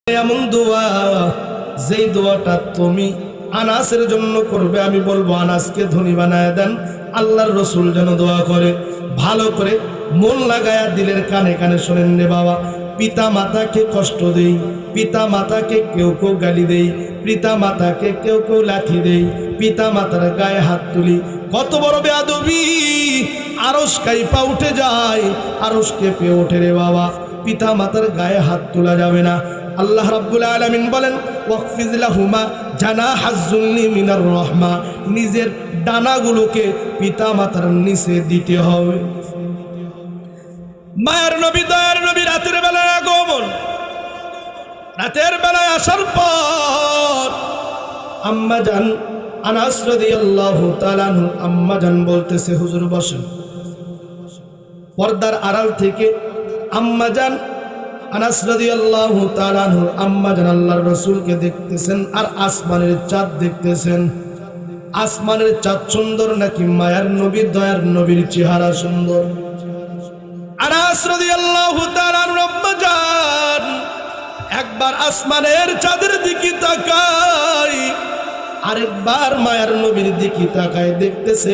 এমন দোয়া যেই দোয়াটা তুমি আনাসের জন্য করবে, আমি বলবো আনাসকে ধনী বানায় দেন। আল্লাহর রসুল যেন দোয়া করে, ভালো করে মন লাগায়া দিলের কানে কানে শোনেন রে বাবা। পিতা মাতাকে কষ্ট দেই, পিতা মাতাকে কেউ কেউ গালি দেই, পিতা মাতাকে কেউ কেউ লাঠি দেই, পিতা মাতার গায়ে হাত তুলি, কত বড় বেয়াদবি। আরশ কাইপা উঠে যায়, আরশ কেঁপে ওঠে রে বাবা। পিতা মাতার গায়ে হাত তোলা যাবে না। আল্লাহ রাব্বুল আলামিন বলেন ওয়াকফিজ লাহুমা জানাহাজ যুল্লি মিনার রাহমা, নিজের ডানাগুলোকে পিতা মাতার নিচে দিতে হবে। মায়ের নবী দয়ার নবী রাতের বেলায় আগমন, রাতের বেলায় আসার পর আম্মা জান আনাস রাদিয়াল্লাহু তাআলা আনহু আম্মা জান বলতেছে হুজুর বসেন। পর্দার আড়াল থেকে আম্মা জান আনাস রাদিয়াল্লাহু তাআলা আনহু আম্মা জান আল্লাহর রাসূলকে দেখতেছেন আর আসমানের চাঁদ দেখতেছেন। আসমানের চাঁদ সুন্দর নাকি মায়ার নবীর দয়ার নবীর চেহারা সুন্দর? আনাস রাদিয়াল্লাহু তাআলা আনহু আম্মা জান একবার আসমানের চাঁদের দিকে তাকায়, আরেকবার মায়ার নবীর দিকে তাকায়, দেখতেছে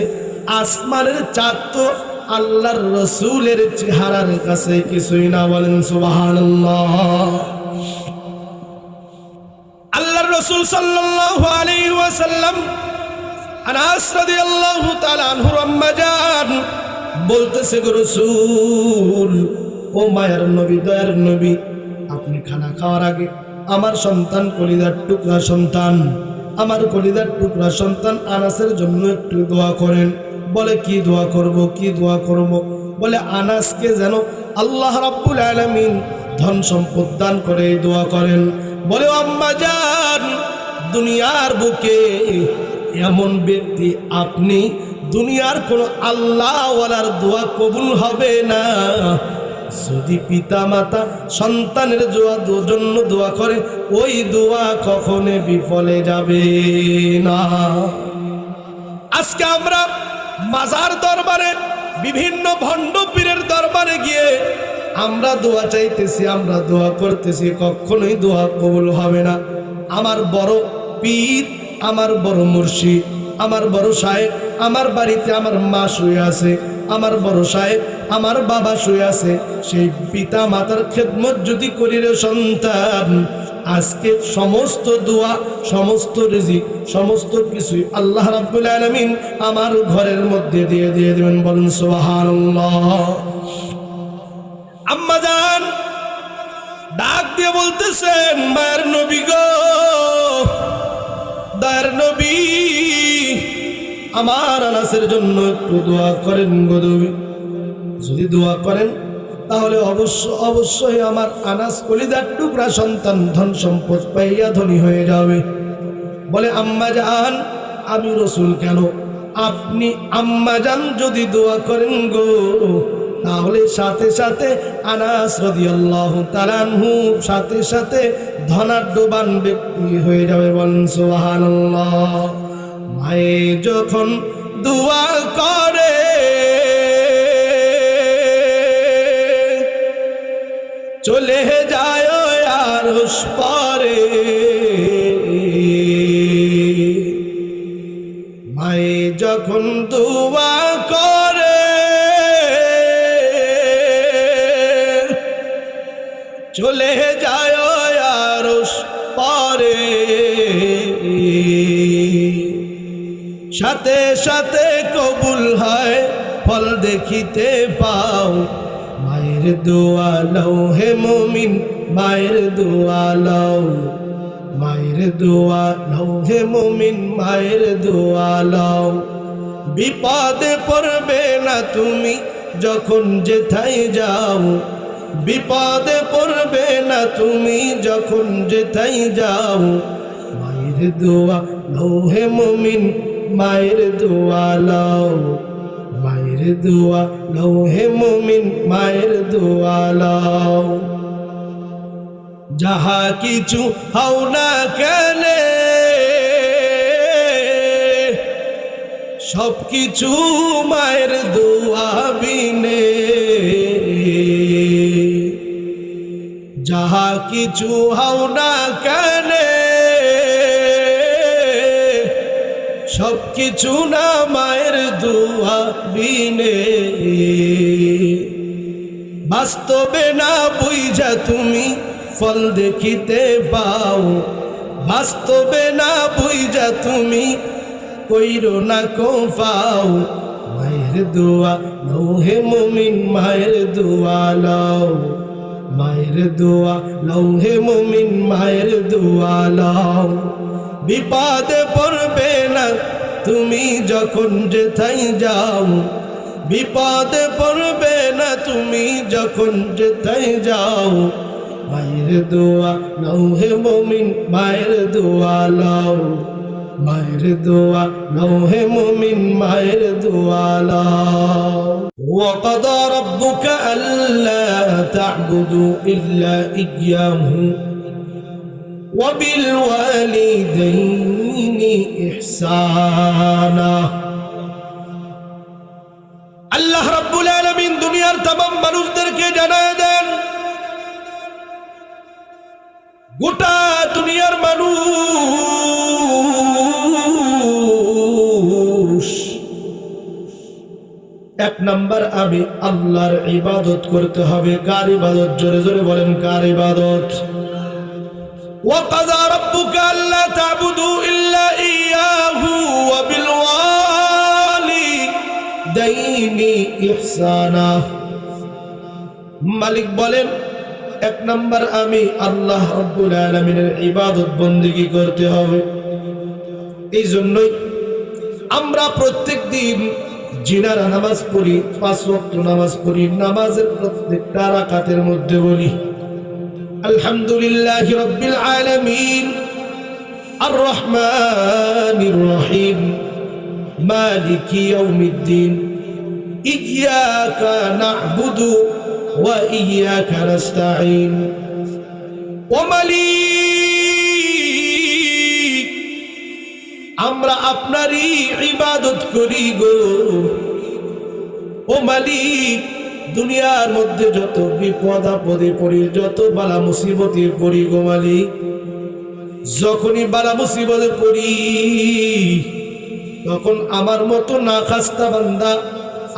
আসমানের চাঁদ তো আল্লাহর রসুলের চেহারার কাছে কিছুই না। বলেন সুবহানাল্লাহ। আল্লাহর রসুল সাল্লাল্লাহু আলাইহি ওয়াসাল্লাম আনাস রাদিয়াল্লাহু তাআলা আনহু আম্মা জান বলতেছে গো রসুল, ও মায়ার নবী দয়ার নবী, আপনি খানা খাওয়ার আগে আমার সন্তান কলিজার টুকরা সন্তান, আমার কলিজার টুকরা সন্তান আনাসের জন্য একটু দোয়া করেন। বলে কি দোয়া করব, কি দোয়া করব? বলে আনাসকে যেন আল্লাহ রাব্বুল আলামিন ধন সম্পদ দান করে দোয়া করেন। বলে আম্মা জান, দুনিয়ার বুকে এমন ব্যক্তি আপনি, দুনিয়ার কোন আল্লাহওয়ালার দোয়া কবুল হবে না যদি পিতা মাতা সন্তানের জন্য দোয়া করে, ওই দোয়া কখনো বিফলে যাবে না। আজকে আমরা মাজার দরবারে, বিভিন্ন ভণ্ড পীরের দরবারে গিয়ে আমরা দোয়া চাইতেছি, আমরা দোয়া করতেছি, কখনোই দোয়া কবুল হবে না। আমার বড় পীর, আমার বড় মুর্শিদ, আমার বড় সাহেব আমার বাড়িতে আমার মা শুয়ে আছে, আমার বড় সাহেব আমার বাবা শুয়ে আছে, সেই পিতা মাতার খেদমত যদি করি রে সন্তান, আজকে সমস্ত দোয়া, সমস্ত রিজিক, সমস্ত কিছুই আল্লাহ রাব্বুল আলামিন আমার ঘরের মধ্যে দিয়ে দিবেন। বলুন সুবহানাল্লাহ। আম্মা জান ডাক দিয়ে বলতেছেন, মায়ের নবী গো, দয়ার নবী, আমার আনাসের জন্য একটু দোয়া করেন গো নবী। যদি দোয়া করেন তাহলে অবশ্যই আমার আনাস কলিজার টুকরা সন্তান ধন সম্পদ পাইয়া ধনী হয়ে যাবে। বলে আম্মা জান, আমি রসুল কেন, আপনি আম্মা জান যদি দোয়া করেন গো, তাহলে সাথে সাথে আনাস রাদিয়াল্লাহু তাআলা আনহু সাথে সাথে ধনাঢ্যবান ব্যক্তি হয়ে যাবে। বলেন সুবহানাল্লাহ। মায়ে যখন দোয়া করে চলে যায় আরশ পারে, মায়ে যখন দোয়া করে চলে যায় আরশ পারে, সাথে সাথে কবুল হয় ফল দেখিতে পাও। মায়ের দোয়া লও হে মুমিন, মায়ের দোয়া লও, মায়ের দোয়া লও হে মুমিন, মায়ের দোয়া লও। বিপদে পড়বে না তুমি যখন যেথায় যাও, বিপদে পড়বে না তুমি যখন যেথায় যাও। মায়ের দোয়া লও হে মুমিন, মায়ের দোয়া লও, মায়ের দোয়া লও হে মুমিন, মায়ের দোয়া লও। যাহা কিছু হও না কেন, সব কিছু মায়ের দোয়া বিনে, যাহা কিছু হও না কেন, সব কিছু না মায়ের দোয়া বিনে। বাস্তবে না বুঝা তুমি ফল দেখিতে পাও, বাস্তবে না বুঝা তুমি কইরো না কো পাও। মায়ের দোয়া লও হে মুমিন, মায়ের দোয়া লও, মায়ের দোয়া লও হে মুমিন, মায়ের দোয়া লও। বিপদে পড়বে না তুমি যখন যেথায় যাও, বিপদে পড়বে না তুমি যখন যেথায় যাও। মায়ের দোয়া লও হে মুমিন, মায়ের দোয়া লও, মায়ের দোয়া লও হে মুমিন, মায়ের দোয়া লও। وقضى ربك ألا تعبدوا إلا إياه وبالوالدين إحسانا। আল্লাহ রাব্বুল আলামিন দুনিয়ার तमाम মানুষদেরকে জানায় দেন, গোটা দুনিয়ার মানুষ, এক নাম্বার আমি আল্লাহর ইবাদত করতে হবে। কার ইবাদত? জোরে জোরে বলেন, কার ইবাদত? وقضى ربك ألا تعبدوا إلا إياه وبالوالدين إحسانا। মালিক বলেন, এক নাম্বার আমি আল্লাহ রাব্বুল আলামিনের ইবাদত বন্দেগী করতে হবে। এই জন্যই আমরা প্রত্যেক দিন জিনারা নামাজ পড়ি, 5 ওয়াক্ত নামাজ পড়ি। নামাজের প্রত্যেকটা রাকাতের মধ্যে বলি আলহামদুলিল্লাহি রাব্বিল আলামিন আর রহমানির রহিম মালিকি ইয়াউমিদ্দিন ইয়্যাকা না'বুদু ওয়া ইয়্যাকা নাস্তাঈন। ও মালিক, আমরা আপনারই ইবাদত করি গো। ও মালিক, দুনিয়ার মধ্যে যত বিপদ আপদে পড়ি, যত বালা মুসিবতে পড়ি গো মালিক, যখনই বালা মুসিবতে পড়ি তখন আমার মতো না খাস্তা বান্দা,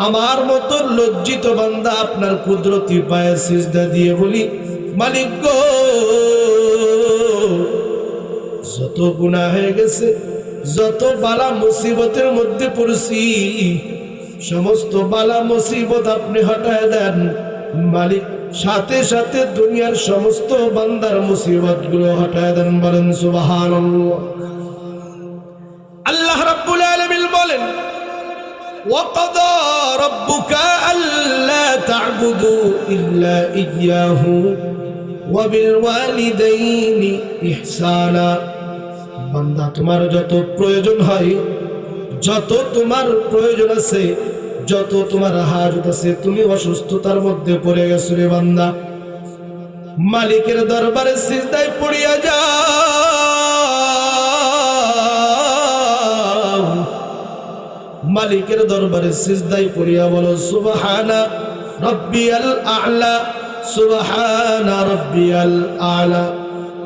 আমার মতো লজ্জিত বান্দা আপনার কুদরতি পায়ে সিজদা দিয়ে বলি, মালিক গো, যত গুনাহ হয়ে গেছে, যত বালা মুসিবতের মধ্যে পড়ছি, সমস্ত বালা মুসিবত আপনি হটায় দেন মালিক। সাথে সাথে দুনিয়ার সমস্ত বান্দার মুসিবত গুলো হটায় দেন। বলেন সুবহানাল্লাহ। আল্লাহ রাব্বুল আলামিন বলেন, وقضى ربك ألا تعبدوا إلا إياه وبالوالدين إحسانا। বান্দা, তোমার যত প্রয়োজন হয়, যত তোমার প্রয়োজন আছে, যত তোমার হাজত আছে, তুমি অসুস্থতার মধ্যে পড়ে গেছো রে বান্দা, মালিকের দরবারে সিজদায় পড়িয়া যাও। মালিকের দরবারে সিজদায় পড়িয়া বলো, সুবহানা রাব্বিয়াল আ'লা, সুবহানা রাব্বিয়াল আ'লা।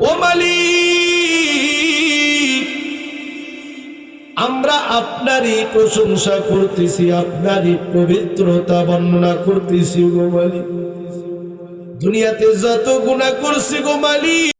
ও মালিক, আমরা আপনারই প্রশংসা করতেছি, আপনারই পবিত্রতা বর্ণনা করতেছি গো মালিক। দুনিয়াতে যত গুনাহ করছি গো মালিক,